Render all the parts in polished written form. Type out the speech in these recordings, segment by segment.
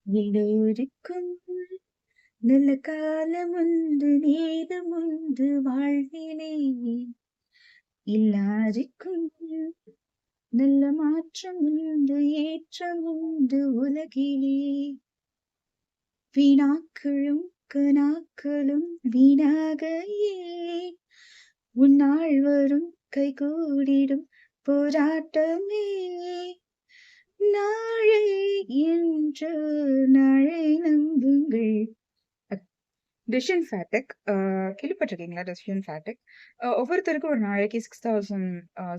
எல்லோருக்கும் நல்ல காலமுண்டு, நேரமுண்டு வாழ்விலே. எல்லாருக்கும் நல்ல மாற்றம் உண்டு, ஏற்றம் உண்டு உலகிலே. வினாக்களும் கனாக்களும் வீணாகையே, உன்னாள் வரும் கைகூடிடும் போராட்டமே. நாளை என்று நாளை நம்புங்கள். டிசிஷன் ஃபேட்டிக் கேள்விப்பட்டிருக்கீங்களா? டிசிஷன் ஃபேட்டிக் ஒவ்வொருத்தருக்கும் ஒரு நாளைக்கு 6000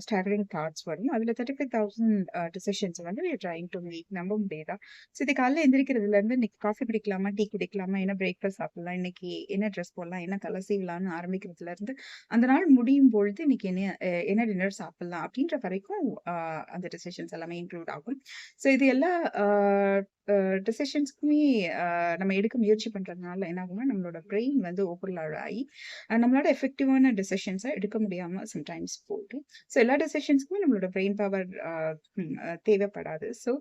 ஸ்டாகரிங் தாட்ஸ் வரும். அதில் 35,000 டிசிஷன்ஸ் வந்து we are trying to make. நம்ப முடியுதா? ஸோ இது காலையில் எந்திரிக்கிறதுலேருந்து இன்னைக்கு காஃபி குடிக்கலாமா, டீ குடிக்கலாமா, என்ன பிரேக்ஃபாஸ்ட் சாப்பிடலாம், இன்னைக்கு என்ன ட்ரெஸ் போடலாம், என்ன கலர் சீவலாம்னு ஆரம்பிக்கிறதுலேருந்து அந்த நாள் முடியும் பொழுது இன்னைக்கு என்ன டின்னர் சாப்பிடலாம் அப்படின்ற வரைக்கும் அந்த டிசிஷன்ஸ் எல்லாமே இன்க்ளூட் ஆகும். ஸோ இது எல்லா டிசிஷன்ஸ்க்குமே நம்ம எடுக்க முயற்சி பண்றதுனால என்ன ஆகும்னா, நம்மளோட பிரெயின் வந்து ஓவர்லாட் ஆகி நம்மளால எஃபெக்டிவான டிசிஷன்ஸை எடுக்க முடியாம சம்டைம்ஸ் போகுது. ஸோ எல்லா டிசிஷன்ஸ்க்குமே நம்மளோட பிரெயின் பவர் தேவைப்படாது. ஸோ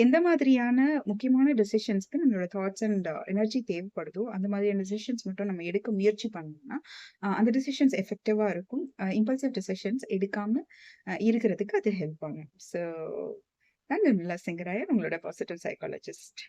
எந்த மாதிரியான முக்கியமான டிசிஷன்ஸ்க்கு நம்மளோட தாட்ஸ் அண்ட் எனர்ஜி தேவைப்படுதோ அந்த மாதிரியான டிசிஷன்ஸ் மட்டும் நம்ம எடுக்க முயற்சி பண்ணோம்னா அந்த டிசிஷன்ஸ் எஃபெக்டிவா இருக்கும். இம்பல்சிவ் டிசிஷன்ஸ் எடுக்காம இருக்கிறதுக்கு அது ஹெல்ப் பண்ணும். ஸோ நான் நிர்மலா சிங்கராயன், உங்களோட பாசிட்டிவ் சைக்காலஜிஸ்ட்.